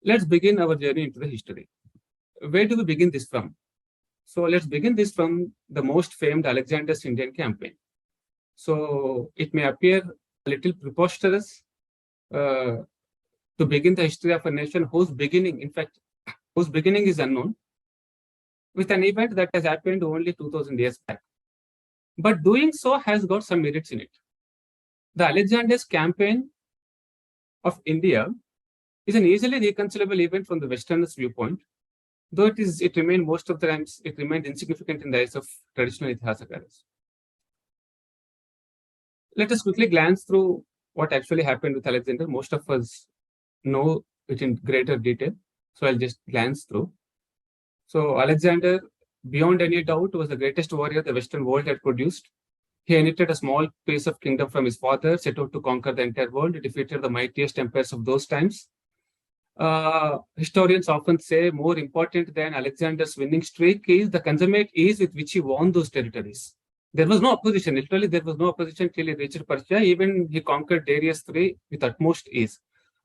Let's begin our journey into the history. Where do we begin this from? So let's begin this from the most famed Alexander's Indian campaign. So it may appear a little preposterous uh, to begin the history of a nation whose beginning, in fact, whose beginning is unknown, with an event that has happened only 2000 years back. But doing so has got some merits in it. The Alexander's campaign of India is an easily reconcilable event from the Westerners' viewpoint, though it remained most of the times, it remained insignificant in the eyes of traditional Itihasakaras. Let us quickly glance through what actually happened with Alexander. Most of us know it in greater detail, so I'll just glance through. So Alexander, beyond any doubt, was the greatest warrior the Western world had produced. He inherited a small piece of kingdom from his father, set out to conquer the entire world, defeated the mightiest empires of those times. Historians often say more important than Alexander's winning streak is the consummate ease with which he won those territories. There was no opposition. Literally, there was no opposition till he reached Persia. Even he conquered Darius III with utmost ease.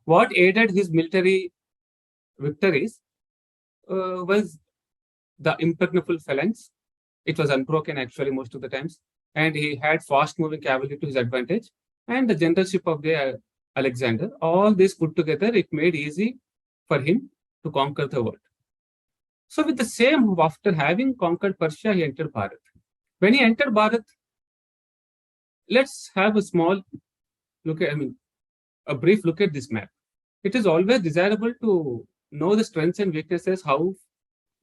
What aided his military victories was the impregnable phalanx. It was unbroken actually most of the times. And he had fast-moving cavalry to his advantage. And the generalship of the Alexander. All this put together, it made easy for him to conquer the world. So with the same, after having conquered Persia, he entered Bharat. When he entered Bharat, let's have a small look at, a brief look at this map. It is always desirable to know the strengths and weaknesses, how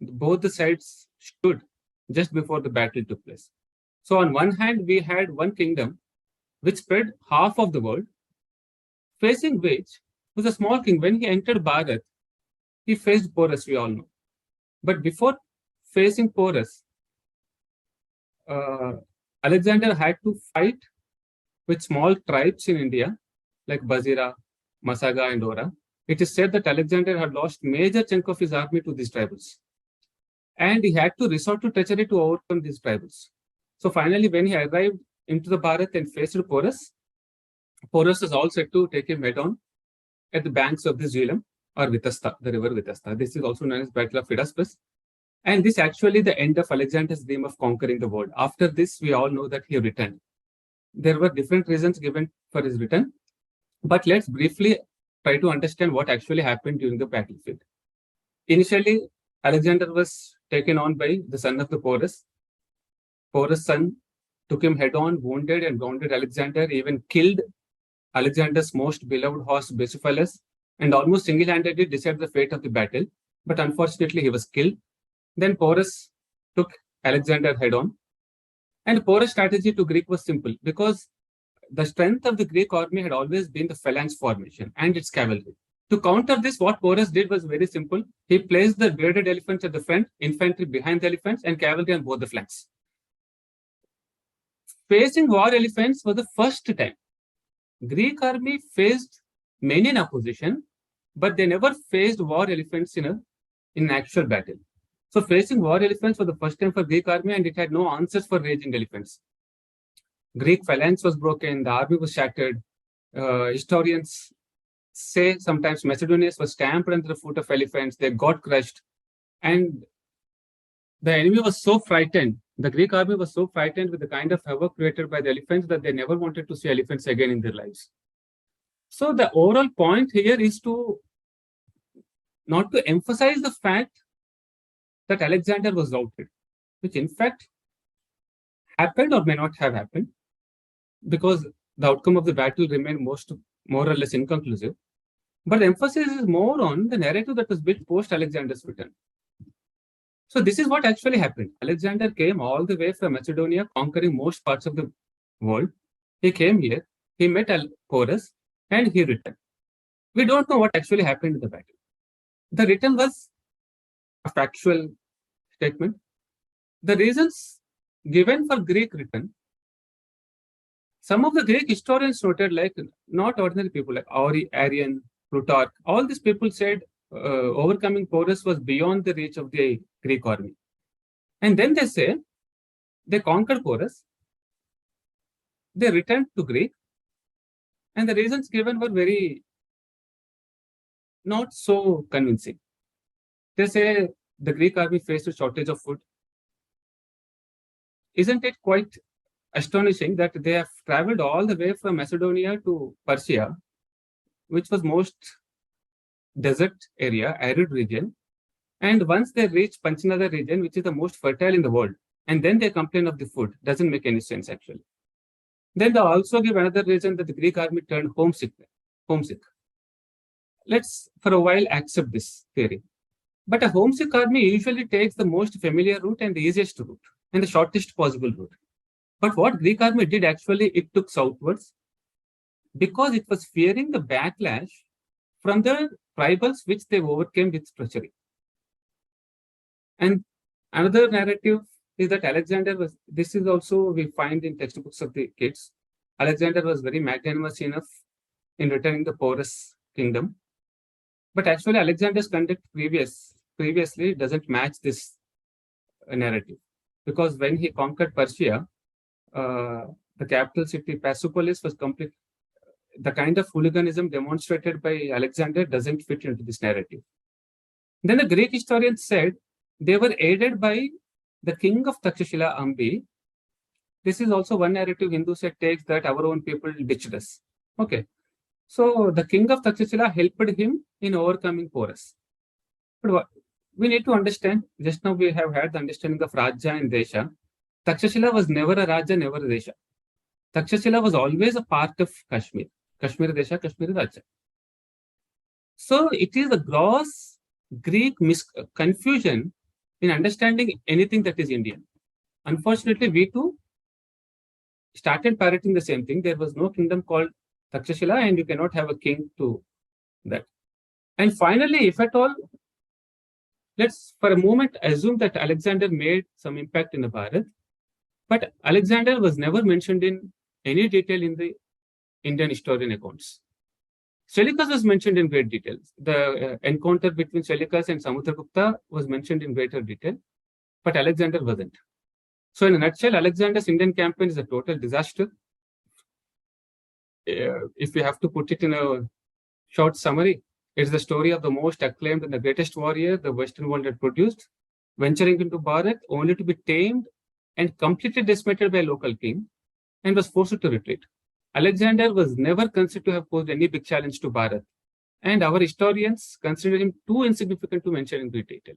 both the sides stood just before the battle took place. So on one hand, we had one kingdom which spread half of the world, facing which was a small king. When he entered Bharat, he faced Porus, we all know. But before facing Porus, Alexander had to fight with small tribes in India, like Bazira, Masaga, and Ora. It is said that Alexander had lost major chunk of his army to these tribals. And he had to resort to treachery to overcome these tribals. So finally, when he arrived into the Bharat and faced Porus, Porus was all set to take him head on at the banks of the Jhelum or Vitasta, the river Vitasta. This is also known as Battle of Hydaspes. And this actually the end of Alexander's dream of conquering the world. After this, we all know that he returned. There were different reasons given for his return, but let's briefly try to understand what actually happened during the battlefield. Initially, Alexander was taken on by the son of the Porus. Porus' son took him head on, wounded and wounded Alexander, even killed Alexander's most beloved horse, Bucephalus, and almost single-handedly decided the fate of the battle. But unfortunately, he was killed. Then Porus took Alexander head on. And Porus' strategy to Greek was simple because the strength of the Greek army had always been the phalanx formation and its cavalry. To counter this, what Porus did was very simple. He placed the bearded elephants at the front, infantry behind the elephants, and cavalry on both the flanks. Facing war elephants was the first time. Greek army faced many in opposition, but they never faced war elephants in an actual battle. So facing war elephants for the first time for Greek army, and it had no answers for raging elephants. Greek phalanx was broken, the army was shattered. Historians say sometimes Macedonians were stamped under the foot of elephants, they got crushed. And the enemy was so frightened, the Greek army was so frightened with the kind of havoc created by the elephants that they never wanted to see elephants again in their lives. So the overall point here is not to emphasize the fact that Alexander was routed, which in fact happened or may not have happened, because the outcome of the battle remained more or less inconclusive. But the emphasis is more on the narrative that was built post Alexander's return. So this is what actually happened. Alexander came all the way from Macedonia, conquering most parts of the world. He came here, he met Porus, and he returned. We don't know what actually happened in the battle. The return was a factual statement. The reasons given for Greek return, some of the Greek historians noted, like not ordinary people, like Arian, Plutarch, all these people said overcoming Porus was beyond the reach of the Greek army. And then they say they conquered Porus, they returned to Greece, and the reasons given were very not so convincing. They say the Greek army faced a shortage of food. Isn't it quite astonishing that they have traveled all the way from Macedonia to Persia, which was most desert area, arid region, and once they reach Panchanadar region, which is the most fertile in the world, and then they complain of the food, doesn't make any sense actually. Then they also give another reason that the Greek army turned homesick. Let's for a while accept this theory. But a homesick army usually takes the most familiar route and the easiest route and the shortest possible route. But what Greek army did actually, it took southwards because it was fearing the backlash from the tribals which they overcame with treachery. And another narrative is that Alexander was, this is also we find in textbooks of the kids, Alexander was very magnanimous enough in returning the porous kingdom. But actually Alexander's conduct previously doesn't match this narrative. Because when he conquered Persia, the capital city Persepolis was complete. The kind of hooliganism demonstrated by Alexander doesn't fit into this narrative. Then the Greek historians said they were aided by the king of Takshashila, Ambi. This is also one narrative Hindu sect takes, that our own people ditched us. Okay. So the king of Takshashila helped him in overcoming Porus. But what we need to understand, just now we have had the understanding of Raja and Desha. Takshashila was never a Raja, never a Desha. Takshashila was always a part of Kashmir. Kashmir Desha, Kashmir Raja. So it is a gross Greek confusion in understanding anything that is Indian. Unfortunately, we too started parroting the same thing. There was no kingdom called Takshashila, and you cannot have a king to that. And finally, if at all, let's for a moment assume that Alexander made some impact in the Bharat, but Alexander was never mentioned in any detail in the Indian historian accounts. Seleucus was mentioned in great detail. The encounter between Seleucus and Samudragupta was mentioned in greater detail, but Alexander wasn't. So in a nutshell, Alexander's Indian campaign is a total disaster. If we have to put it in a short summary, it's the story of the most acclaimed and the greatest warrior the Western world had produced, venturing into Bharat only to be tamed and completely decimated by a local king, and was forced to retreat. Alexander was never considered to have posed any big challenge to Bharat, and our historians consider him too insignificant to mention in great detail.